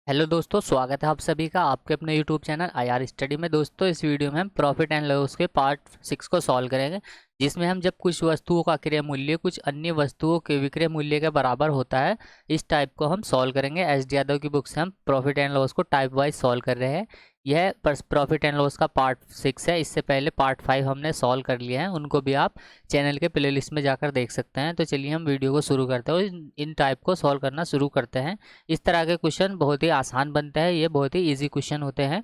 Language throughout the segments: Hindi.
हेलो दोस्तों, स्वागत है आप सभी का आपके अपने यूट्यूब चैनल आईआर स्टडी में। दोस्तों, इस वीडियो में हम प्रॉफिट एंड लॉस के पार्ट 6 को सॉल्व करेंगे, जिसमें हम जब कुछ वस्तुओं का क्रय मूल्य कुछ अन्य वस्तुओं के विक्रय मूल्य के बराबर होता है, इस टाइप को हम सॉल्व करेंगे। एस डी यादव की बुक से हम प्रॉफिट एंड लॉस को टाइप वाइज सॉल्व कर रहे हैं। यह प्रॉफिट एंड लॉस का पार्ट 6 है। इससे पहले पार्ट 5 हमने सॉल्व कर लिए हैं, उनको भी आप चैनल के प्लेलिस्ट में जाकर देख सकते हैं। तो चलिए हम वीडियो को शुरू करते हैं और इन टाइप को सॉल्व करना शुरू करते हैं। इस तरह के क्वेश्चन बहुत ही आसान बनते हैं, ये बहुत ही इजी क्वेश्चन होते हैं।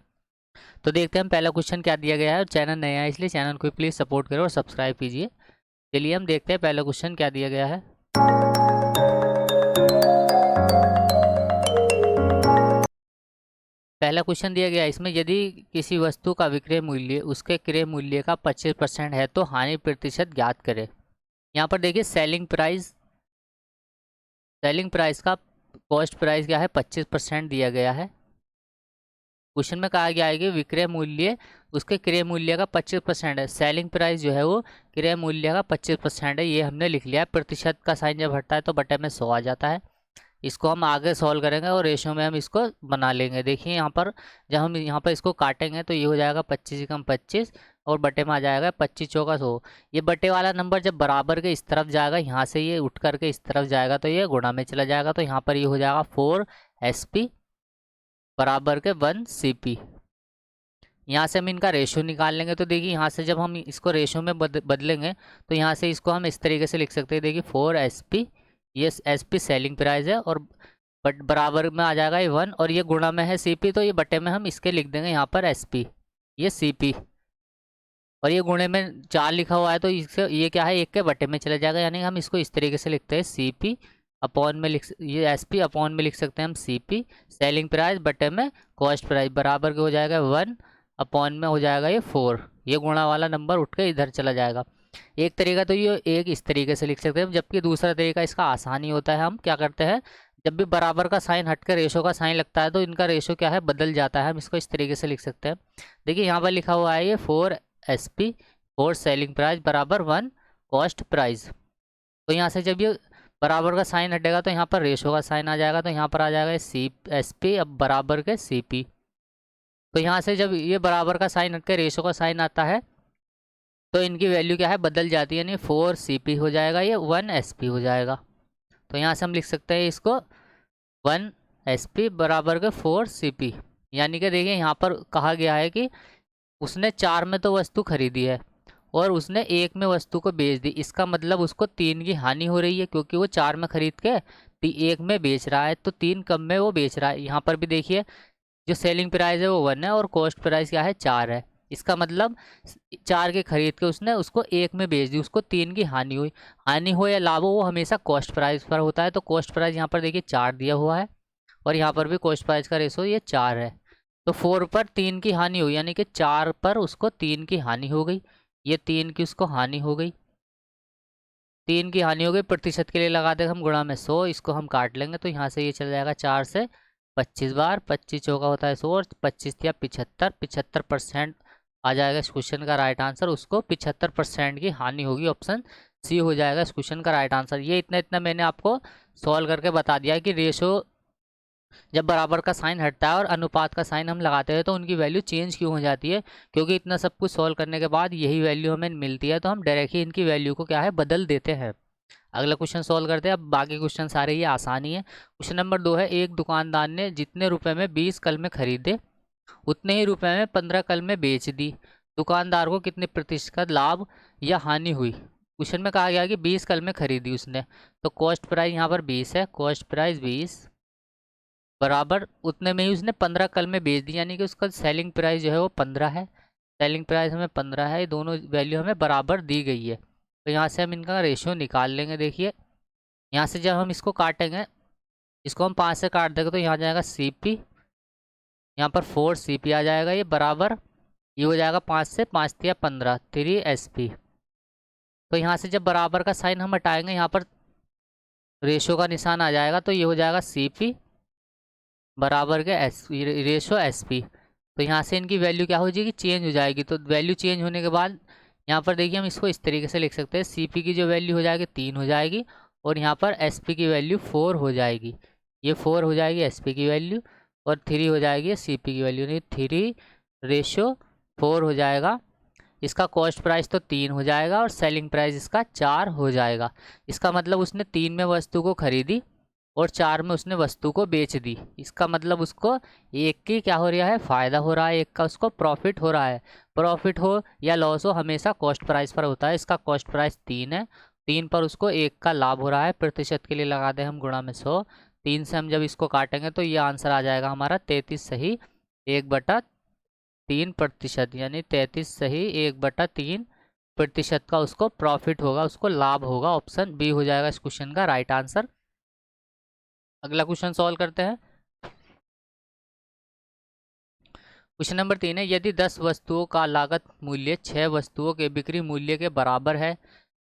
तो देखते हैं हम पहला क्वेश्चन क्या दिया गया है। चैनल नया है इसलिए चैनल को प्लीज़ सपोर्ट करो और सब्सक्राइब कीजिए। चलिए हम देखते हैं पहला क्वेश्चन क्या दिया गया है। पहला क्वेश्चन दिया गया है, इसमें यदि किसी वस्तु का विक्रय मूल्य उसके क्रय मूल्य का 25% है तो हानि प्रतिशत ज्ञात करें। यहाँ पर देखिए सेलिंग प्राइस का कॉस्ट प्राइस क्या है, 25% दिया गया है। क्वेश्चन में कहा गया है कि विक्रय मूल्य उसके क्रय मूल्य का 25% है। सेलिंग प्राइस जो है वो क्रय मूल्य का 25% है, ये हमने लिख लिया है। प्रतिशत का साइन जब हटता है तो बटे में 100 आ जाता है। इसको हम आगे सॉल्व करेंगे और रेशियो में हम इसको बना लेंगे। देखिए यहाँ पर जब हम यहाँ पर इसको काटेंगे तो ये हो जाएगा 25 कम 25 और बटे में आ जाएगा 25 चौका 100। ये बटे वाला नंबर जब बराबर के इस तरफ जाएगा, यहाँ से ये उठ करके इस तरफ जाएगा तो ये गुणा में चला जाएगा। तो यहाँ पर ये हो जाएगा 4 SP बराबर के 1 CP। यहाँ से हम इनका रेशो निकाल लेंगे। तो देखिए यहाँ से जब हम इसको रेशो में बदलेंगे तो यहाँ से इसको हम इस तरीके से लिख सकते हैं। देखिए 4 SP, ये SP सेलिंग प्राइस है और बट बराबर में आ जाएगा ये 1 और ये गुणा में है CP, तो ये बटे में हम इसके लिख देंगे यहाँ पर SP, ये CP और ये गुणे में 4 लिखा हुआ है तो इससे ये क्या है, 1 के बटे में चला जाएगा। यानी हम इसको इस तरीके से लिखते हैं CP अपॉन में ये SP अपॉन में लिख सकते हैं हम CP सेलिंग प्राइस बटे में कॉस्ट प्राइस बराबर के हो जाएगा 1 अपॉन में हो जाएगा ये 4। ये गुणा वाला नंबर उठ के इधर चला जाएगा। एक तरीका तो ये एक इस तरीके से लिख सकते हैं, जबकि दूसरा तरीका इसका आसानी होता है। हम क्या करते हैं, जब भी बराबर का साइन हटकर रेशो का साइन लगता है तो इनका रेशो क्या है, बदल जाता है। हम इसको इस तरीके से लिख सकते हैं। देखिए यहाँ पर लिखा हुआ है ये 4 SP 4 सेलिंग प्राइस बराबर 1 कॉस्ट प्राइस। तो यहाँ से जब ये बराबर का साइन हटेगा तो यहाँ पर रेशो का साइन आ जाएगा। तो यहाँ पर आ जाएगा SP अब बराबर के CP। तो यहाँ से जब ये बराबर का साइन हटकर रेशो का साइन आता है तो इनकी वैल्यू क्या है, बदल जाती है। यानी 4 CP हो जाएगा, ये 1 SP हो जाएगा। तो यहाँ से हम लिख सकते हैं इसको 1 SP बराबर के 4 CP। यानी कि देखिए यहाँ पर कहा गया है कि उसने 4 में तो वस्तु खरीदी है और उसने 1 में वस्तु को बेच दी। इसका मतलब उसको 3 की हानि हो रही है, क्योंकि वो 4 में खरीद के 1 में बेच रहा है तो 3 कम में वो बेच रहा है। यहाँ पर भी देखिए जो सेलिंग प्राइस है वो 1 है और कॉस्ट प्राइस क्या है, 4 है। इसका मतलब 4 के खरीद के उसने उसको 1 में बेच दी, उसको 3 की हानि हुई। हानि हो या लाभ हो वो हमेशा कॉस्ट प्राइस पर होता है। तो कॉस्ट प्राइस यहाँ पर देखिए 4 दिया हुआ है और यहाँ पर भी कॉस्ट प्राइस का रेशो ये 4 है। तो 4 पर 3 की हानि हुई, यानी कि 4 पर उसको 3 की हानि हो गई। ये 3 की उसको हानि हो गई, 3 की हानि हो गई। प्रतिशत के लिए लगा देंगे हम गुणा में 100, इसको हम काट लेंगे तो यहाँ से ये चल जाएगा 4 से 25 बार, 25 चौका होता है 100 और 25 या 75, 75% आ जाएगा इस क्वेश्चन का राइट आंसर। उसको 75% की हानि होगी, ऑप्शन C हो जाएगा इस क्वेश्चन का राइट आंसर। ये इतना इतना मैंने आपको सॉल्व करके बता दिया है कि रेशो जब बराबर का साइन हटता है और अनुपात का साइन हम लगाते हैं तो उनकी वैल्यू चेंज क्यों हो जाती है, क्योंकि इतना सब कुछ सॉल्व करने के बाद यही वैल्यू हमें मिलती है तो हम डायरेक्ट ही इनकी वैल्यू को क्या है, बदल देते हैं। अगला क्वेश्चन सॉल्व करते हैं। अब बाकी क्वेश्चन सारे ये आसानी है। क्वेश्चन नंबर 2 है, एक दुकानदार ने जितने रुपए में 20 कलमें खरीदे उतने ही रुपए में 15 कलमें बेच दी। दुकानदार को कितने प्रतिशत का लाभ या हानि हुई। क्वेश्चन में कहा गया कि 20 कलमें खरीदी उसने, तो कॉस्ट प्राइस यहाँ पर 20 है, कॉस्ट प्राइस 20 बराबर उतने में ही उसने 15 कलमें बेच दी, यानी कि उसका सेलिंग प्राइस जो है वो 15 है। सेलिंग प्राइस हमें 15 है, ये दोनों वैल्यू हमें बराबर दी गई है। तो यहाँ से हम इनका रेशियो निकाल लेंगे। देखिए यहाँ से जब हम इसको काटेंगे, इसको हम 5 से काट देंगे तो यहाँ जाएगा CP, यहाँ पर 4 CP आ जाएगा, ये बराबर ये हो जाएगा 5 से 5 या 15 3 SP। तो यहाँ से जब बराबर का साइन हम हटाएंगे यहाँ पर रेशो का निशान आ जाएगा तो ये हो जाएगा CP बराबर के रेशो SP। तो यहाँ से इनकी वैल्यू क्या हो जाएगी, चेंज हो जाएगी। तो वैल्यू चेंज होने के बाद यहाँ पर देखिए हम इसको इस तरीके से लिख सकते हैं, CP की जो वैल्यू हो जाएगी 3 हो जाएगी और यहाँ पर SP की वैल्यू 4 हो जाएगी। ये 4 हो जाएगी SP की वैल्यू और 3 हो जाएगी CP की वैल्यू, नहीं 3:4 हो जाएगा। इसका कॉस्ट प्राइस तो 3 हो जाएगा और सेलिंग प्राइस इसका 4 हो जाएगा। इसका मतलब उसने 3 में वस्तु को खरीदी और 4 में उसने वस्तु को बेच दी। इसका मतलब उसको एक की क्या हो रहा है, फ़ायदा हो रहा है, एक का उसको प्रॉफिट हो रहा है। प्रॉफिट हो या लॉस हो हमेशा कॉस्ट प्राइस पर होता है। इसका कॉस्ट प्राइस 3 है, 3 पर उसको एक का लाभ हो रहा है। प्रतिशत के लिए लगा दें हम गुणा में 100, 3 से हम जब इसको काटेंगे तो ये आंसर आ जाएगा हमारा 33 सही 1/3%, यानी 33 सही 1/3% का उसको प्रॉफिट होगा, उसको लाभ होगा। ऑप्शन बी हो जाएगा इस क्वेश्चन का राइट आंसर। अगला क्वेश्चन सॉल्व करते हैं। क्वेश्चन नंबर 3 है, यदि 10 वस्तुओं का लागत मूल्य 6 वस्तुओं के बिक्री मूल्य के बराबर है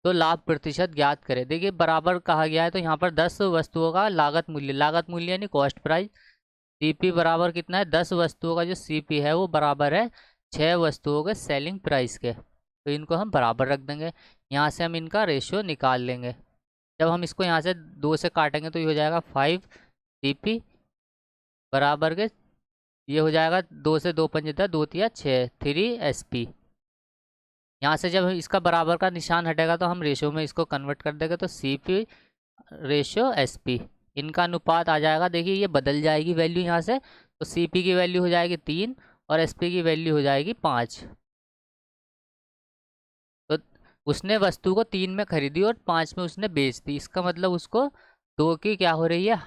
तो लाभ प्रतिशत ज्ञात करें। देखिए बराबर कहा गया है तो यहाँ पर 10 वस्तुओं का लागत मूल्य यानी कॉस्ट प्राइस, CP बराबर कितना है, 10 वस्तुओं का जो CP है वो बराबर है 6 वस्तुओं के सेलिंग प्राइस के। तो इनको हम बराबर रख देंगे। यहाँ से हम इनका रेशियो निकाल लेंगे। जब हम इसको यहाँ से 2 से काटेंगे तो ये हो जाएगा 5 CP बराबर के, ये हो जाएगा 2 से 2 पंजे 2 तिया 6 3 SP। यहाँ से जब इसका बराबर का निशान हटेगा तो हम रेशियो में इसको कन्वर्ट कर देंगे तो CP/SP इनका अनुपात आ जाएगा। देखिए ये बदल जाएगी वैल्यू यहाँ से, तो CP की वैल्यू हो जाएगी 3 और SP की वैल्यू हो जाएगी 5। तो उसने वस्तु को 3 में खरीदी और 5 में उसने बेच दी। इसका मतलब उसको 2 की क्या हो रही है,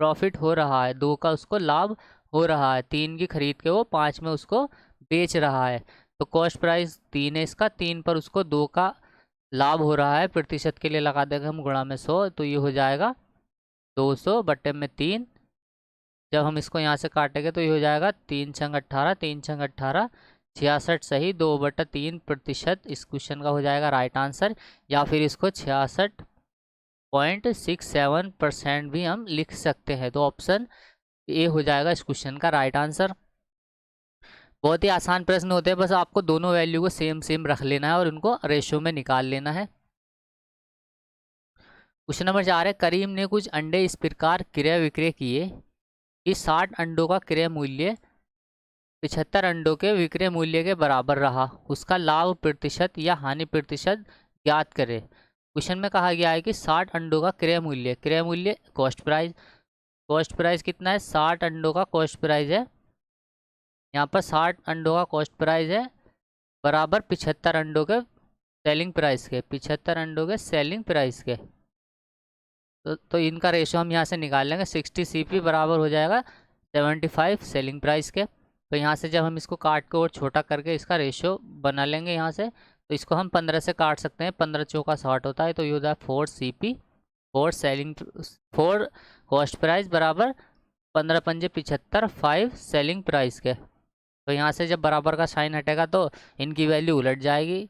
प्रॉफिट हो रहा है, 2 का उसको लाभ हो रहा है। 3 की खरीद के वो 5 में उसको बेच रहा है। तो कॉस्ट प्राइस 3 है इसका, 3 पर उसको 2 का लाभ हो रहा है। प्रतिशत के लिए लगा देंगे हम गुणा में 100, तो ये हो जाएगा 200/3। जब हम इसको यहाँ से काटेंगे तो ये हो जाएगा 3 छंग 18, 3 छंग 18 66 सही 2/3%। इस क्वेश्चन का हो जाएगा राइट आंसर। या फिर इसको 66.67% भी हम लिख सकते हैं। तो ऑप्शन ए हो जाएगा इस क्वेश्चन का राइट आंसर। बहुत ही आसान प्रश्न होते हैं, बस आपको दोनों वैल्यू को सेम सेम रख लेना है और उनको रेशियो में निकाल लेना है। क्वेश्चन नंबर 4 है, करीम ने कुछ अंडे इस प्रकार क्रय विक्रय किए कि 60 अंडों का क्रय मूल्य 75 अंडों के विक्रय मूल्य के बराबर रहा। उसका लाभ प्रतिशत या हानि प्रतिशत ज्ञात करें। क्वेश्चन में कहा गया है कि 60 अंडों का क्रय मूल्य कॉस्ट प्राइस कितना है, 60 अंडों का कॉस्ट प्राइस है। यहाँ पर 60 अंडों का कॉस्ट प्राइस है बराबर 75 अंडों के सेलिंग प्राइस के, 75 अंडों के सेलिंग प्राइस के। तो इनका रेशो हम यहाँ से निकाल लेंगे। 60 CP बराबर हो जाएगा 75 सेलिंग प्राइस के। तो यहाँ से जब हम इसको काट के और छोटा करके इसका रेशियो बना लेंगे यहाँ से, तो इसको हम 15 से काट सकते हैं। 15 चौका 60 होता है, तो ये होता है 4 CP 4 कॉस्ट प्राइस बराबर 15 पंजे 75 5 सेलिंग प्राइस के। तो यहाँ से जब बराबर का साइन हटेगा तो इनकी वैल्यू उलट जाएगी।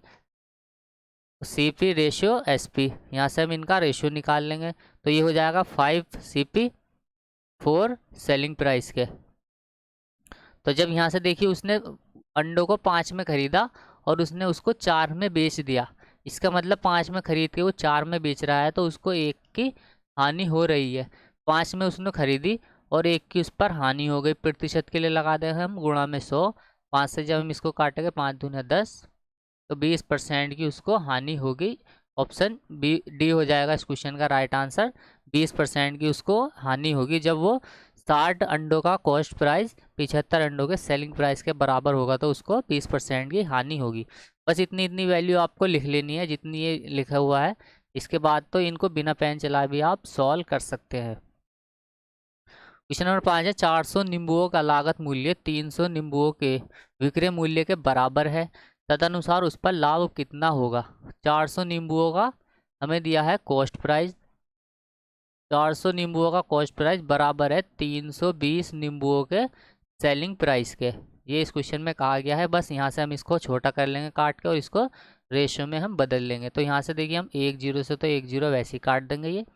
CP/SP, यहाँ से हम इनका रेशियो निकाल लेंगे तो ये हो जाएगा 5 CP 4 सेलिंग प्राइस के। तो जब यहाँ से देखिए उसने अंडों को 5 में खरीदा और उसने उसको 4 में बेच दिया। इसका मतलब 5 में खरीद के वो 4 में बेच रहा है, तो उसको 1 की हानि हो रही है। 5 में उसने खरीदी और 1 की उस पर हानि हो गई। प्रतिशत के लिए लगा दें हम गुणा में 100। 5 से जब हम इसको काटेंगे 5 दूनी 10, तो 20% की उसको हानि होगी। ऑप्शन डी हो जाएगा इस क्वेश्चन का राइट आंसर। 20% की उसको हानि होगी जब वो 60 अंडों का कॉस्ट प्राइस 75 अंडों के सेलिंग प्राइस के बराबर होगा, तो उसको 20% की हानि होगी। बस इतनी वैल्यू आपको लिख लेनी है जितनी ये लिखा हुआ है। इसके बाद तो इनको बिना पेन चलाए भी आप सॉल्व कर सकते हैं। क्वेश्चन नंबर 5 है, 400 नींबुओं का लागत मूल्य 300 नींबुओं के विक्रय मूल्य के बराबर है, तदनुसार उस पर लाभ कितना होगा। 400 नींबुओं का हमें दिया है कॉस्ट प्राइस, 400 नींबुओं का कॉस्ट प्राइस बराबर है 320 नींबुओं के सेलिंग प्राइस के। ये इस क्वेश्चन में कहा गया है। बस यहाँ से हम इसको छोटा कर लेंगे काट के और इसको रेशियो में हम बदल लेंगे। तो यहाँ से देखिए हम 1 0 से तो 1 0 वैसे ही काट देंगे ये।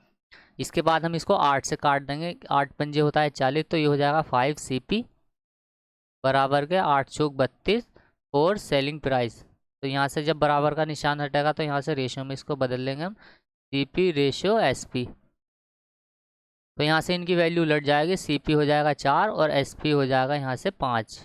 इसके बाद हम इसको 8 से काट देंगे, 8 पंजे होता है 40, तो ये हो जाएगा 5 CP बराबर के 8 चौक 32 और सेलिंग प्राइस। तो यहाँ से जब बराबर का निशान हटेगा तो यहाँ से रेशियो में इसको बदल लेंगे हम, CP/SP। तो यहाँ से इनकी वैल्यू उलट जाएगी, CP हो जाएगा 4 और SP हो जाएगा यहाँ से 5।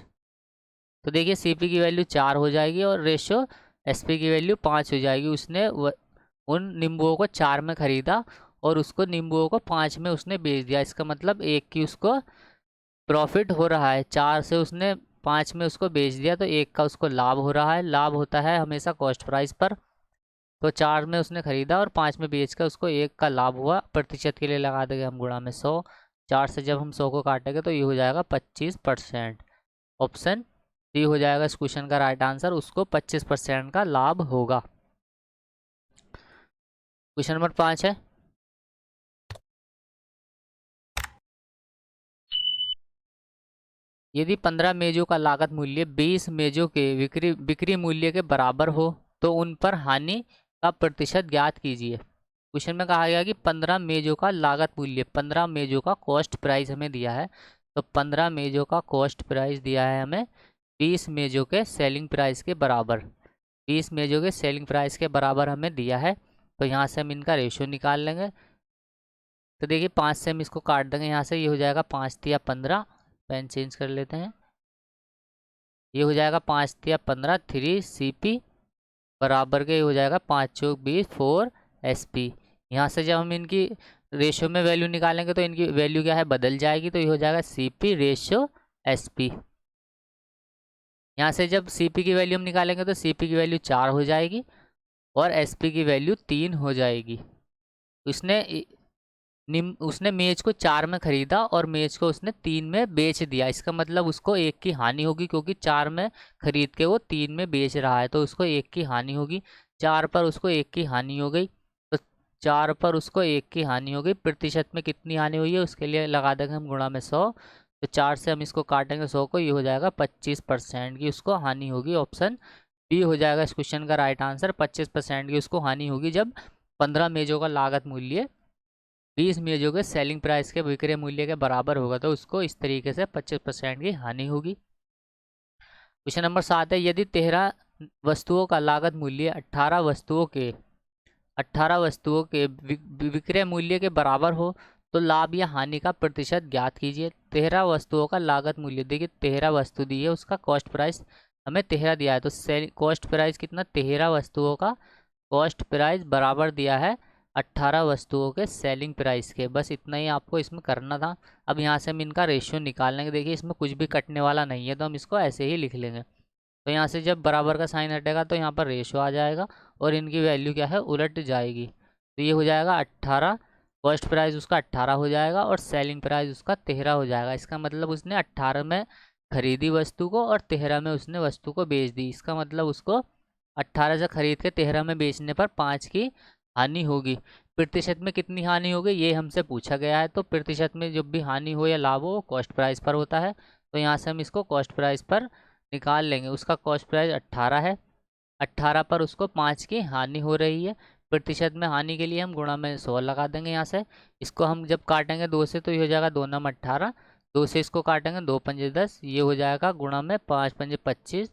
तो देखिए CP की वैल्यू 4 हो जाएगी और रेशो SP की वैल्यू 5 हो जाएगी। उसने उन नींबुओं को 4 में ख़रीदा और उसको नींबुओं को 5 में उसने बेच दिया। इसका मतलब एक की उसको प्रॉफिट हो रहा है, 4 से उसने 5 में उसको बेच दिया तो एक का उसको लाभ हो रहा है। लाभ होता है हमेशा कॉस्ट प्राइस पर। तो 4 में उसने ख़रीदा और 5 में बेच कर उसको एक का लाभ हुआ। प्रतिशत के लिए लगा देंगे हम गुणा में 100। 4 से जब हम 100 को काटेंगे तो ये हो जाएगा 25%। ऑप्शन डी हो जाएगा इस क्वेश्चन का राइट आंसर, उसको 25% का लाभ होगा। क्वेश्चन नंबर 5 है, यदि 15 मेजों का लागत मूल्य 20 मेजों के बिक्री मूल्य के बराबर हो तो उन पर हानि का प्रतिशत ज्ञात कीजिए। क्वेश्चन में कहा गया कि 15 मेजों का लागत मूल्य, 15 मेजों का कॉस्ट प्राइस हमें दिया है। तो 15 मेजों का कॉस्ट प्राइस दिया है हमें 20 मेजों के सेलिंग प्राइस के बराबर। 20 मेजों के सेलिंग प्राइस के बराबर हमें दिया है। तो यहाँ से हम इनका रेशियो निकाल लेंगे। तो देखिए 5 से हम इसको काट देंगे यहाँ से, ये हो जाएगा 5 तिया 15। पेन चेंज कर लेते हैं। ये हो जाएगा 5 तिया 15, 3 CP बराबर के हो जाएगा 5 चौक 20, 4 SP। यहाँ से जब हम इनकी रेशियो में वैल्यू निकालेंगे तो इनकी वैल्यू क्या है, बदल जाएगी। तो ये हो जाएगा CP रेशियो SP। यहाँ से जब CP की वैल्यू हम निकालेंगे तो CP की वैल्यू 4 हो जाएगी और SP की वैल्यू 3 हो जाएगी। उसने मेज को 4 में ख़रीदा और मेज को उसने 3 में बेच दिया। इसका मतलब उसको एक की हानि होगी, क्योंकि 4 में ख़रीद के वो 3 में बेच रहा है तो उसको एक की हानि होगी। 4 पर उसको एक की हानि हो गई, तो 4 पर उसको एक की हानि हो गई। प्रतिशत में कितनी हानि हुई है उसके लिए लगा देंगे हम गुणा में 100। तो 4 से हम इसको काटेंगे 100 को, ये हो जाएगा 25% की उसको हानि होगी। ऑप्शन बी हो जाएगा इस क्वेश्चन का राइट आंसर, 25% की उसको हानि होगी जब 15 मेजों का लागत मूल्य 20 मेजों के सेलिंग प्राइस के विक्रय मूल्य के बराबर होगा तो उसको इस तरीके से 25% की हानि होगी। क्वेश्चन नंबर 7 है, यदि 13 वस्तुओं का लागत मूल्य 18 वस्तुओं के विक्रय मूल्य के बराबर हो तो लाभ या हानि का प्रतिशत ज्ञात कीजिए। 13 वस्तुओं का लागत मूल्य, देखिए 13 वस्तु दी है, उसका कॉस्ट प्राइस हमें 13 दिया है। तो कॉस्ट प्राइस कितना, 13 वस्तुओं का कॉस्ट प्राइस बराबर दिया है 18 वस्तुओं के सेलिंग प्राइस के। बस इतना ही आपको इसमें करना था। अब यहाँ से हम इनका रेशियो निकाल लेंगे। देखिए इसमें कुछ भी कटने वाला नहीं है तो हम इसको ऐसे ही लिख लेंगे। तो यहाँ से जब बराबर का साइन हटेगा तो यहाँ पर रेशियो आ जाएगा और इनकी वैल्यू क्या है, उलट जाएगी। तो ये हो जाएगा 18, कॉस्ट प्राइस उसका 18 हो जाएगा और सेलिंग प्राइस उसका 13 हो जाएगा। इसका मतलब उसने 18 में खरीदी वस्तु को और 13 में उसने वस्तु को बेच दी। इसका मतलब उसको 18 से खरीद के 13 में बेचने पर 5 की हानि होगी। प्रतिशत में कितनी हानि होगी ये हमसे पूछा गया है। तो प्रतिशत में जब भी हानि हो या लाभ हो कॉस्ट प्राइस पर होता है। तो यहाँ से हम इसको कॉस्ट प्राइस पर निकाल लेंगे। उसका कॉस्ट प्राइस 18 है, 18 पर उसको 5 की हानि हो रही है। प्रतिशत में हानि के लिए हम गुणा में 100 लगा देंगे। यहाँ से इसको हम जब काटेंगे 2 से तो ये हो जाएगा 2 नम 18, 2 से इसको काटेंगे 2 पंजे 10, ये हो जाएगा गुणा में 5 पंजे 25,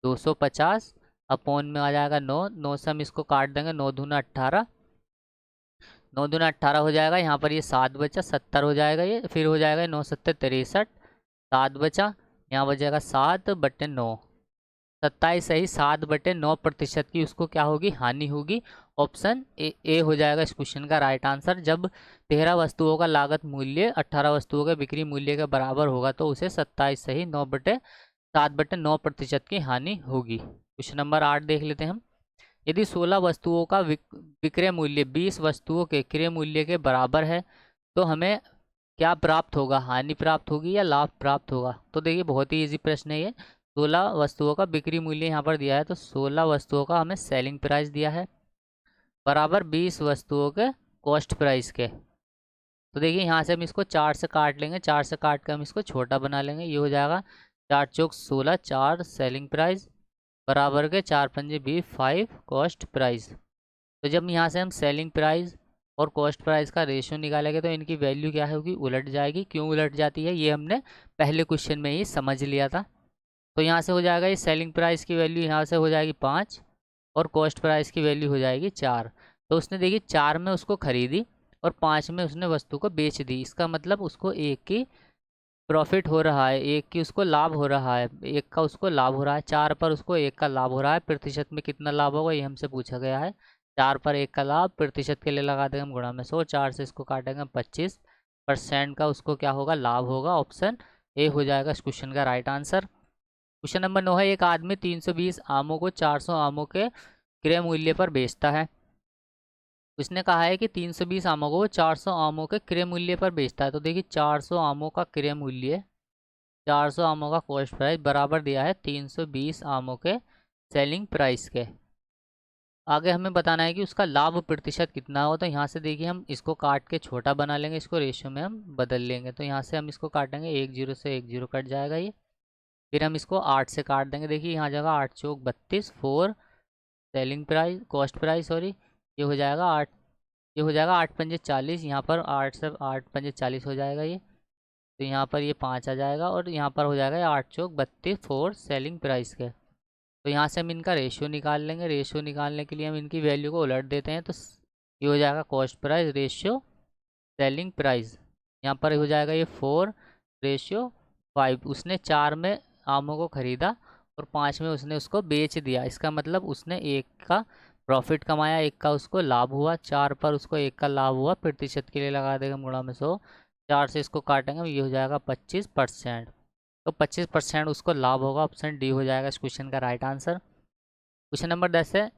250 अपोन में आ जाएगा 9। 9 से हम इसको काट देंगे, 9 दूना 18, 9 दूना 18 हो जाएगा। यहाँ पर ये 7 बचा, 70 हो जाएगा ये। फिर हो जाएगा 9 सत्तर 63, 7 बचा, यहाँ बचेगा 7/9, 27 सही 7/9 प्रतिशत की उसको क्या होगी, हानि होगी। ऑप्शन ए हो जाएगा इस क्वेश्चन का राइट आंसर। जब 13 वस्तुओं का लागत मूल्य 18 वस्तुओं के बिक्री मूल्य के बराबर होगा तो उसे 27 सही 7/9 प्रतिशत की हानि होगी। क्वेश्चन नंबर 8 देख लेते हैं हम। यदि 16 वस्तुओं का विक्रय मूल्य 20 वस्तुओं के क्रय मूल्य के बराबर है तो हमें क्या प्राप्त होगा, हानि प्राप्त होगी या लाभ प्राप्त होगा। तो देखिए बहुत ही इजी प्रश्न है ये। 16 वस्तुओं का बिक्री मूल्य यहाँ पर दिया है तो 16 वस्तुओं का हमें सेलिंग प्राइस दिया है बराबर 20 वस्तुओं के कॉस्ट प्राइस के। तो देखिए यहाँ से हम इसको 4 से काट लेंगे, 4 से काट कर हम इसको छोटा बना लेंगे। ये हो जाएगा 4 चौक 16, 4 सेलिंग प्राइस बराबर के 4 पंजे 20, 5 कॉस्ट प्राइस। तो जब यहाँ से हम सेलिंग प्राइस और कॉस्ट प्राइस का रेशियो निकालेंगे तो इनकी वैल्यू क्या होगी, उलट जाएगी। क्यों उलट जाती है ये हमने पहले क्वेश्चन में ही समझ लिया था। तो यहाँ से हो जाएगा ये सेलिंग प्राइस की वैल्यू यहाँ से हो जाएगी 5 और कॉस्ट प्राइस की वैल्यू हो जाएगी 4। तो उसने देखिए 4 में उसको खरीदी और 5 में उसने वस्तु को बेच दी। इसका मतलब उसको 1 की प्रॉफिट हो रहा है, 1 की उसको लाभ हो रहा है, 1 का उसको लाभ हो रहा है। 4 पर उसको 1 का लाभ हो रहा है, प्रतिशत में कितना लाभ होगा ये हमसे पूछा गया है। 4 पर 1 का लाभ, प्रतिशत के लिए लगा देंगे हम गुणा में 100, 4 से इसको काटेंगे 25% का उसको क्या होगा, लाभ होगा। ऑप्शन ए हो जाएगा इस क्वेश्चन का राइट आंसर। क्वेश्चन नंबर 9 है, एक आदमी 320 आमों को 400 आमों के क्रय मूल्य पर बेचता है। उसने कहा है कि 320 आमों को 400 आमों के क्रय मूल्य पर बेचता है। तो देखिए 400 आमों का क्रय मूल्य, 400 आमों का कॉस्ट प्राइस बराबर दिया है 320 आमों के सेलिंग प्राइस के। आगे हमें बताना है कि उसका लाभ प्रतिशत कितना हो। तो यहाँ से देखिए हम इसको काट के छोटा बना लेंगे, इसको रेशियो में हम बदल लेंगे। तो यहाँ से हम इसको काटेंगे, 1 0 से 1 0 कट जाएगा ये। फिर हम इसको 8 से काट देंगे। देखिए यहाँ जगह 8 चौक 32, 4 selling price, cost price sorry, ये हो जाएगा 8, ये हो जाएगा 8 पंजे 40। यहाँ पर 8 से 8 पंजे 40 हो जाएगा ये। तो यहाँ पर ये 5 आ जाएगा और यहाँ पर हो जाएगा 8 चौक 32, 4 सेलिंग प्राइस के। तो यहाँ से हम इनका रेशियो निकाल लेंगे। रेशियो निकालने के लिए हम इनकी वैल्यू को उलट देते हैं। तो ये हो जाएगा cost price ratio selling price. यहाँ पर हो जाएगा ये 4 रेशियो 5। उसने 4 में आमों को ख़रीदा और 5 में उसने उसको बेच दिया। इसका मतलब उसने 1 का प्रॉफिट कमाया, 1 का उसको लाभ हुआ। 4 पर उसको 1 का लाभ हुआ, प्रतिशत के लिए लगा देंगे हम गुणा में 100। 4 से इसको काटेंगे, ये हो जाएगा 25%। तो 25% उसको लाभ होगा। ऑप्शन डी हो जाएगा इस क्वेश्चन का राइट आंसर। क्वेश्चन नंबर 10 है,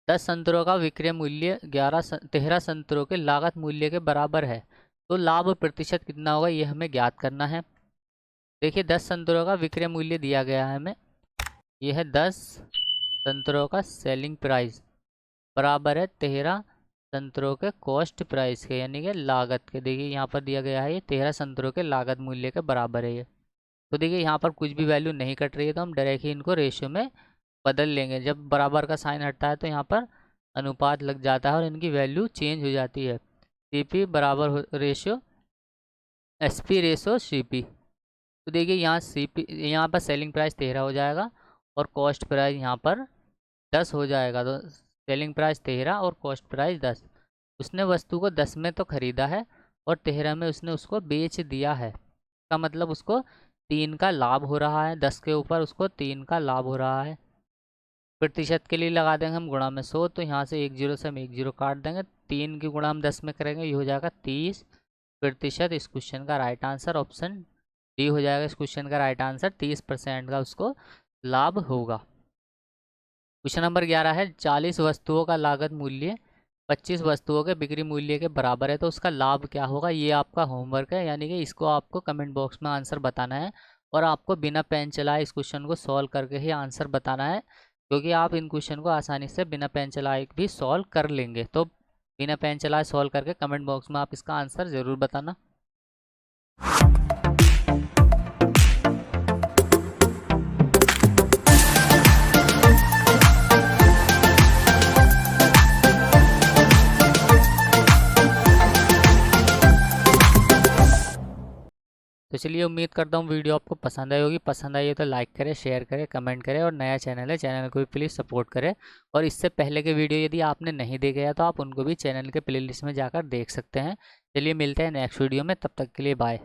10 संतरों का विक्रय मूल्य 13 संतरों के लागत मूल्य के बराबर है। तो लाभ प्रतिशत कितना होगा ये हमें ज्ञात करना है। देखिए 10 संतरों का विक्रय मूल्य दिया गया है हमें, ये है 10 संतरों का सेलिंग प्राइस बराबर है 13 संतरों के कॉस्ट प्राइस के, यानी कि लागत के। देखिए यहाँ पर दिया गया है ये 13 संतरों के लागत मूल्य के बराबर है ये। तो देखिए यहाँ पर कुछ भी वैल्यू नहीं कट रही है, तो हम डायरेक्ट ही इनको रेशियो में बदल लेंगे। जब बराबर का साइन हटता है तो यहाँ पर अनुपात लग जाता है और इनकी वैल्यू चेंज हो जाती है। CP बराबर रेशियो SP रेशियो CP। तो देखिए यहाँ CP, यहाँ पर सेलिंग प्राइस 13 हो जाएगा और कॉस्ट प्राइस यहाँ पर 10 हो जाएगा। तो सेलिंग प्राइस 13 और कॉस्ट प्राइस 10। उसने वस्तु को 10 में तो ख़रीदा है और 13 में उसने उसको बेच दिया है। इसका मतलब उसको 3 का लाभ हो रहा है, 10 के ऊपर उसको 3 का लाभ हो रहा है। प्रतिशत के लिए लगा देंगे हम गुणा में 100। तो यहाँ से 1 0 से हम 1 0 काट देंगे, 3 की गुणा हम 10 में करेंगे, ये हो जाएगा 30%। इस क्वेश्चन का राइट आंसर ऑप्शन डी हो जाएगा इस क्वेश्चन का राइट आंसर। 30% का उसको लाभ होगा। क्वेश्चन नंबर 11 है, 40 वस्तुओं का लागत मूल्य 25 वस्तुओं के बिक्री मूल्य के बराबर है। तो उसका लाभ क्या होगा, ये आपका होमवर्क है, यानी कि इसको आपको कमेंट बॉक्स में आंसर बताना है और आपको बिना पेन चलाए इस क्वेश्चन को सॉल्व करके ही आंसर बताना है, क्योंकि आप इन क्वेश्चन को आसानी से बिना पेन चलाए भी सॉल्व कर लेंगे। तो बिना पेन चलाए सॉल्व करके कमेंट बॉक्स में आप इसका आंसर ज़रूर बताना। तो चलिए उम्मीद करता हूँ वीडियो आपको पसंद आई होगी। पसंद आई हो तो लाइक करें, शेयर करें, कमेंट करें और नया चैनल है चैनल को भी प्लीज़ सपोर्ट करें। और इससे पहले के वीडियो यदि आपने नहीं देखे हैं तो आप उनको भी चैनल के प्लेलिस्ट में जाकर देख सकते हैं। चलिए मिलते हैं नेक्स्ट वीडियो में, तब तक के लिए बाय।